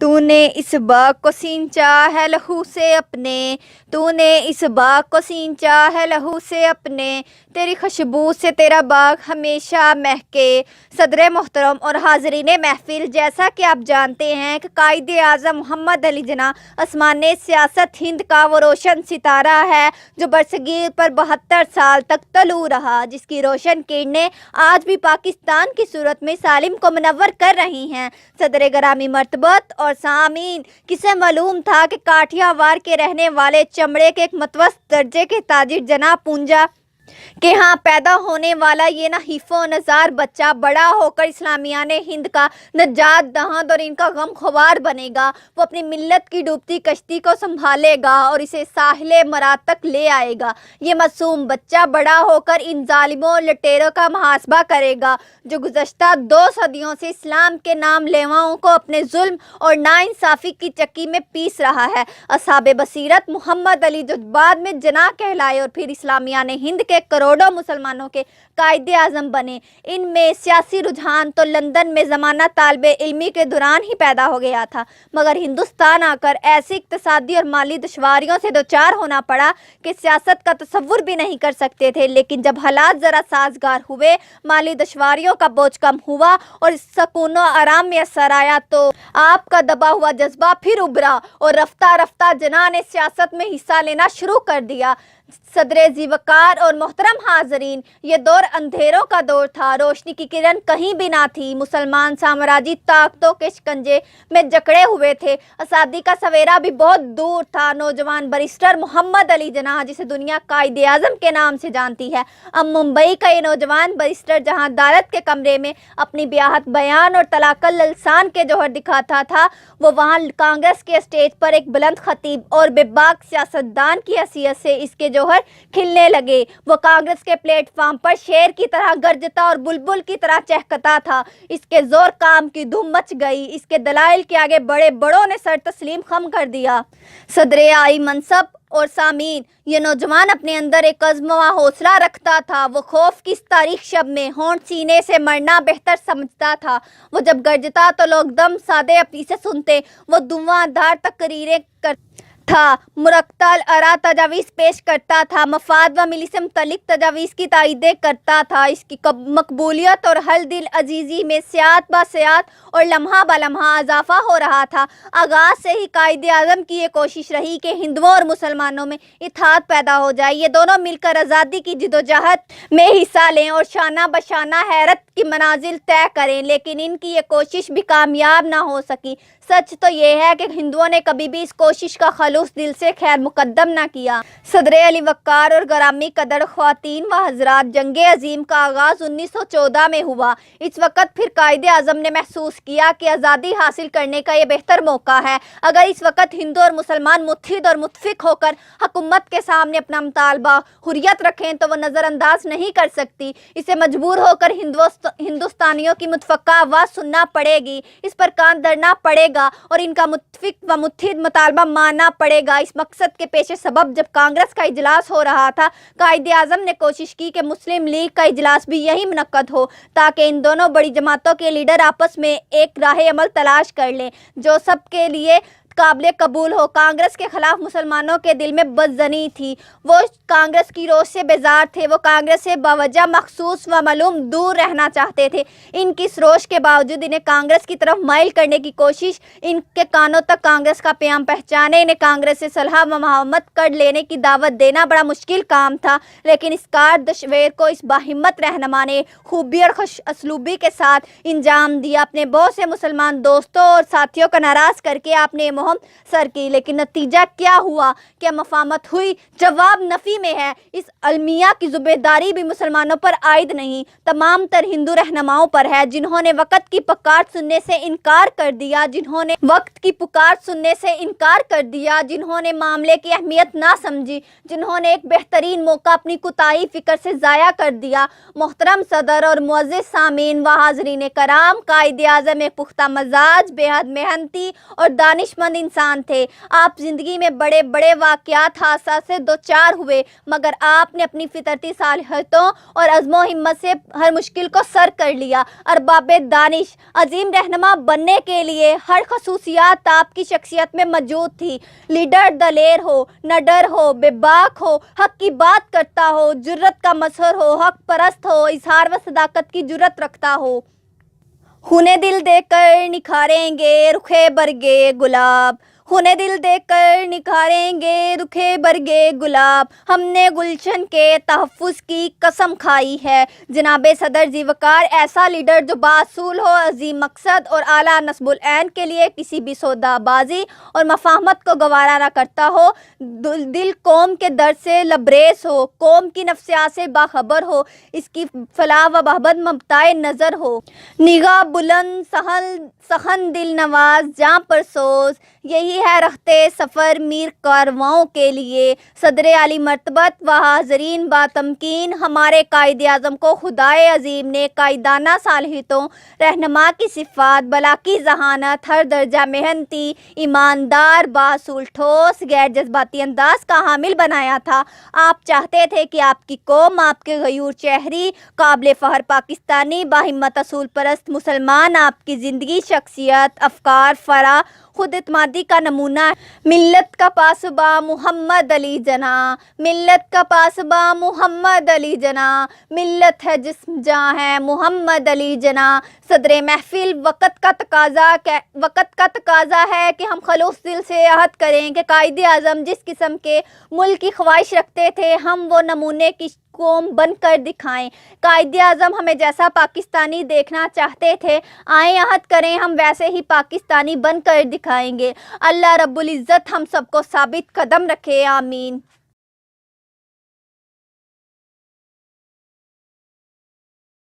تو نے اس باغ کو سینچا ہے لہو سے اپنے، تو نے اس باغ کو سینچا ہے لہو سے اپنے، تیری خوشبو سے تیرا باغ ہمیشہ مہکے۔ صدر محترم اور حاضرین محفل، جیسا کہ آپ جانتے ہیں کہ قائد اعظم محمد علی جناح آسمان سیاست ہند کا وہ روشن ستارہ ہے جو برصغیر پر 72 سال تک طلوع رہا، جس کی روشن کرنیں آج بھی پاکستان کی صورت میں سالم کو منور کر رہی ہیں۔ صدر گرامی مرتبت اور سامعین، کسے معلوم تھا کہ کاٹھیا وار کے رہنے والے چمڑے کے ایک متوسط درجے کے تاجر جناب پونجا کہ ہاں پیدا ہونے والا یہ نحیف و نزار بچہ بڑا ہو کر اسلامیان ہند کا نجات دہند اور ان کا غم خوار بنے گا۔ وہ اپنی ملت کی ڈوبتی کشتی کو سنبھالے گا اور اسے ساحل مراد تک لے آئے گا۔ یہ معصوم بچہ بڑا ہو کر ان ظالموں اور لٹیروں کا محاسبہ کرے گا جو گزشتہ 2 صدیوں سے اسلام کے نام لیواؤں کو اپنے ظلم اور ناانصافی کی چکی میں پیس رہا ہے۔ اصحاب بصیرت محمد علی جو بعد میں جناح کہلائے اور پھر اسلامیان ہند کے کروڑوں مسلمانوں کے قائد اعظم بنے، ان میں سیاسی رجحان تو لندن میں زمانہ طالب علمی کے دوران ہی پیدا ہو گیا تھا، مگر ہندوستان آ کر ایسی اقتصادی اور مالی دشواریوں سے دوچار ہونا پڑا کہ سیاست کا تصور بھی نہیں کر سکتے تھے۔ لیکن جب حالات ذرا سازگار ہوئے، مالی دشواریوں کا بوجھ کم ہوا اور سکون و آرام میسر آیا تو آپ کا دبا ہوا جذبہ پھر ابھرا اور رفتہ رفتہ جناح نے سیاست میں حصہ لینا شروع کر دیا۔ صدر ذی وقار اور محترم حاضرین، یہ دور اندھیروں کا دور تھا، روشنی کی کرن کہیں بھی نہ تھی۔ مسلمان سامراجی طاقتوں کے شکنجے میں جکڑے ہوئے تھے، آزادی کا سویرا بھی بہت دور تھا۔ نوجوان بیرسٹر محمد علی جناح، جسے دنیا قائد اعظم کے نام سے جانتی ہے، اب ممبئی کا یہ نوجوان بیرسٹر جہاں عدالت کے کمرے میں اپنی بیاہت بیان اور طلاق اللسان کے جوہر دکھاتا تھا، وہ وہاں کانگریس کے اسٹیج پر ایک بلند خطیب اور بے باک سیاستدان کی حیثیت سے اس کے جوہر کھلنے لگے۔ وہ کانگریس کے پلیٹ فارم پر شیر کی طرح گرجتا اور بلبل کی طرح چہکتا تھا۔ اس کے زور کام کی دھوم مچ گئی، اس کے دلائل کے آگے بڑے بڑوں نے سر تسلیم خم کر دیا۔ صدر اعلی منصب اور سامعین، یہ نوجوان اپنے اندر ایک عزم و حوصلہ رکھتا تھا۔ وہ خوف کی اس تاریک شب میں ہونٹ سینے سے مرنا بہتر سمجھتا تھا۔ وہ جب گرجتا تو لوگ دم سادے اپنی سے سنتے۔ وہ دھواں دھار تقریریں تھا، مرتل آرا تجاویز پیش کرتا تھا، مفاد و ملی سے متعلق تجاویز کی تائیدیں کرتا تھا۔ اس کی مقبولیت اور ہل دل عزیزی میں سیات با سیات اور لمحہ با لمحہ اضافہ ہو رہا تھا۔ آغاز سے ہی قائد اعظم کی یہ کوشش رہی کہ ہندوؤں اور مسلمانوں میں اتحاد پیدا ہو جائے، یہ دونوں مل کر آزادی کی جدوجہد میں حصہ لیں اور شانہ بشانہ حیرت کی منازل طے کریں، لیکن ان کی یہ کوشش بھی کامیاب نہ ہو سکی۔ سچ تو یہ ہے کہ ہندوؤں نے کبھی بھی اس کوشش کا خلوص دل سے خیر مقدم نہ کیا۔ صدر علی وقار اور گرامی قدر خواتین و حضرات، جنگ عظیم کا آغاز 1914 میں ہوا۔ اس وقت پھر قائد اعظم نے محسوس کیا کہ آزادی حاصل کرنے کا یہ بہتر موقع ہے۔ اگر اس وقت ہندو اور مسلمان متحد اور متفق ہو کر حکومت کے سامنے اپنا مطالبہ حریت رکھیں تو وہ نظر انداز نہیں کر سکتی۔ اسے مجبور ہو کر ہندوستانیوں کی متفقہ آواز سننا پڑے گی، اس پر کان دھرنا پڑے گا اور ان کا متفق و متحد مطالبہ ماننا پڑے گا۔ اس مقصد کے پیش سبب جب کانگریس کا اجلاس ہو رہا تھا، قائد اعظم نے کوشش کی کہ مسلم لیگ کا اجلاس بھی یہی منعقد ہو تاکہ ان دونوں بڑی جماعتوں کے لیڈر آپس میں ایک راہ عمل تلاش کر لیں جو سب کے لیے قابل قبول ہو۔ کانگریس کے خلاف مسلمانوں کے دل میں بدظنی تھی، وہ کانگریس کی روش سے بیزار تھے، وہ کانگریس سے باوجہ مخصوص و معلوم دور رہنا چاہتے تھے۔ ان کی اس روش کے باوجود انہیں کانگریس کی طرف مائل کرنے کی کوشش، ان کے کانوں تک کانگریس کا پیام پہنچانے، انہیں کانگریس سے صلح و محبت کر لینے کی دعوت دینا بڑا مشکل کام تھا، لیکن اس کار دشویر کو اس باہمت رہنما نے خوبی اور خوش اسلوبی کے ساتھ انجام دیا۔ اپنے بہت سے مسلمان دوستوں اور ساتھیوں کو ناراض کر کے آپ نے مہم سر کی، لیکن نتیجہ کیا ہوا؟ کیا مفاہمت ہوئی؟ جواب نفی میں ہے۔ اس المیہ کی ذمہ داری بھی مسلمانوں پر عائد نہیں، تمام تر ہندو رہنماؤں پر ہے، جنہوں نے وقت کی پکار سننے سے انکار کر دیا، جنہوں نے معاملے کی اہمیت نہ سمجھی، جنہوں نے ایک بہترین موقع اپنی کوتاہی فکر سے ضائع کر دیا۔ محترم صدر اور معزز سامعین و حاضرین کرام، قائد اعظم ایک پختہ مزاج، بے حد محنتی اور دانشمند مند انسان تھے. آپ زندگی میں بڑے بڑے واقعات حادثات سے دوچار ہوئے، مگر آپ نے اپنی فطرتی صلاحیتوں اور عزم و ہمت سے ہر مشکل کو سر کر لیا. ارباب دانش، عظیم رہنما بننے کے لیے ہر خصوصیات آپ کی شخصیت میں موجود تھی. لیڈر دلیر ہو، نڈر ہو، بے باک ہو، حق کی بات کرتا ہو، جرت کا مظہر ہو، حق پرست ہو، اظہار و صداقت کی جرت رکھتا ہو. خونِ دل دے کر نکھاریں گے رخے برگے گلاب، خونِ دل دے کر نکھاریں گے رخے برگے گلاب. ہم نے گلشن کے تحفظ کی قسم کھائی ہے. جناب صدر ذی وقار ایسا لیڈر جو باصول ہو، عظیم مقصد اور اعلیٰ نصب العین کے لیے کسی بھی سودا بازی اور مفاہمت کو گوارا نہ کرتا ہو. دل قوم کے درد سے لبریز ہو، قوم کی نفسیات سے باخبر ہو، اس کی فلاح و بہبود ممتاع نظر ہو. نگاہ بلند، سخن دل نواز، جاں پر سوز، یہی ہے رہتے سفر میر کارواں کے لیے. صدر عالی مرتبت و حاضرین با تمکین، ہمارے قائد اعظم کو خدائے عظیم نے قائدانہ صلاحیتوں، رہنما کی صفات، بلا کی ذہانت، ہر درجہ محنتی، ایماندار، باصول، ٹھوس، غیر جذباتی انداز کا حامل بنایا تھا. آپ چاہتے تھے کہ آپ کی قوم، آپ کے غیور چہری، قابل فخر پاکستانی، باہمت اصول پرست مسلمان، آپ کی زندگی، شخصیت، افکار، فرا خود اعتمادی کا نمونہ ہے. ملت کا پاسباں محمد علی جناح، ملت کا پاسباں محمد علی جناح، ملت ہے جسم جاں ہے محمد علی جناح. صدر محفل، وقت کا تقاضا ہے کہ ہم خلوص دل سے عہد کریں کہ قائد اعظم جس قسم کے ملک کی خواہش رکھتے تھے، ہم وہ نمونے کی قوم بن کر دکھائیں. قائد اعظم ہمیں جیسا پاکستانی دیکھنا چاہتے تھے، آئیں عہد کریں ہم ویسے ہی پاکستانی بن کر دکھائیں گے. اللہ رب العزت ہم سب کو ثابت قدم رکھے، آمین.